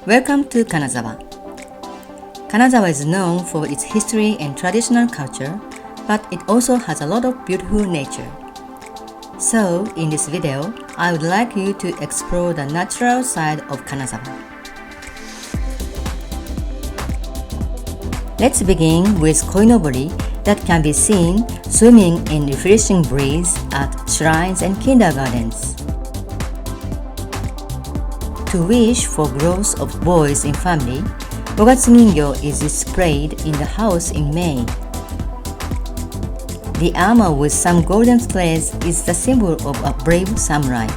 Welcome to Kanazawa. Kanazawa is known for its history and traditional culture, but it also has a lot of beautiful nature. So, in this video, I would like you to explore the natural side of Kanazawa. Let's begin with Koinobori that can be seen swimming in refreshing breeze at shrines and kindergartens. To wish for growth of boys in family, Gogatsuninngyou is displayed in the house in May. The armor with some golden threads is the symbol of a brave samurai.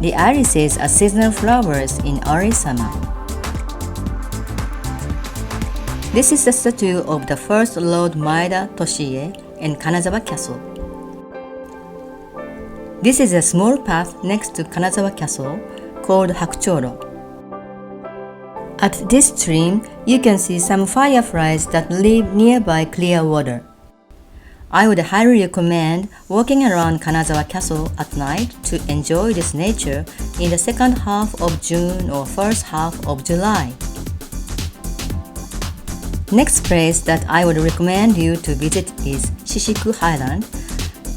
The irises are seasonal flowers in early summer. This is the statue of the first Lord Maeda Toshie in Kanazawa Castle. This is a small path next to Kanazawa Castle called Hakuchoro. At this stream, you can see some fireflies that live nearby clear water. I would highly recommend walking around Kanazawa Castle at night to enjoy this nature in the second half of June or first half of July. Next place that I would recommend you to visit is Shishiku Highland,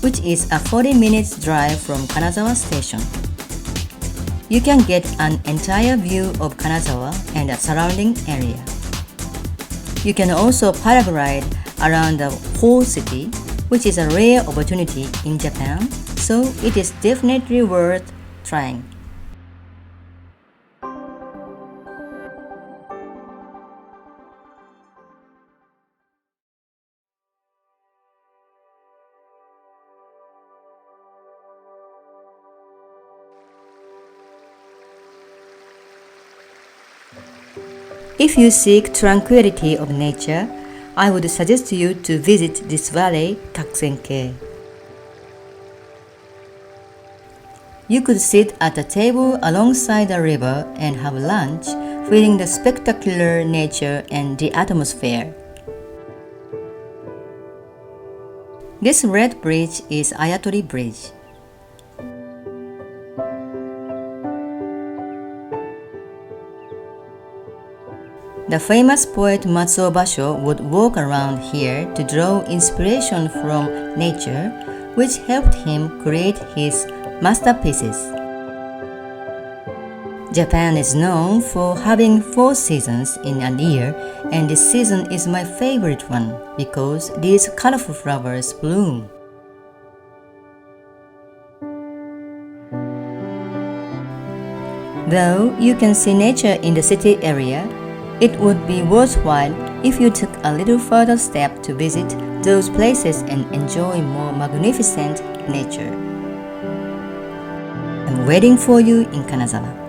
which is a 40 minutes drive from Kanazawa Station. You can get an entire view of Kanazawa and the surrounding area. You can also paraglide around the whole city, which is a rare opportunity in Japan, so it is definitely worth trying. If you seek tranquility of nature, I would suggest you to visit this valley, Kakusenkei. You could sit at a table alongside the river and have lunch, feeling the spectacular nature and the atmosphere. This red bridge is Ayatori Bridge. The famous poet Matsuo Basho would walk around here to draw inspiration from nature, which helped him create his masterpieces. Japan is known for having 4 seasons in a year, and this season is my favorite one because these colorful flowers bloom. Though you can see nature in the city area, it would be worthwhile if you took a little further step to visit those places and enjoy more magnificent nature. I'm waiting for you in Kanazawa.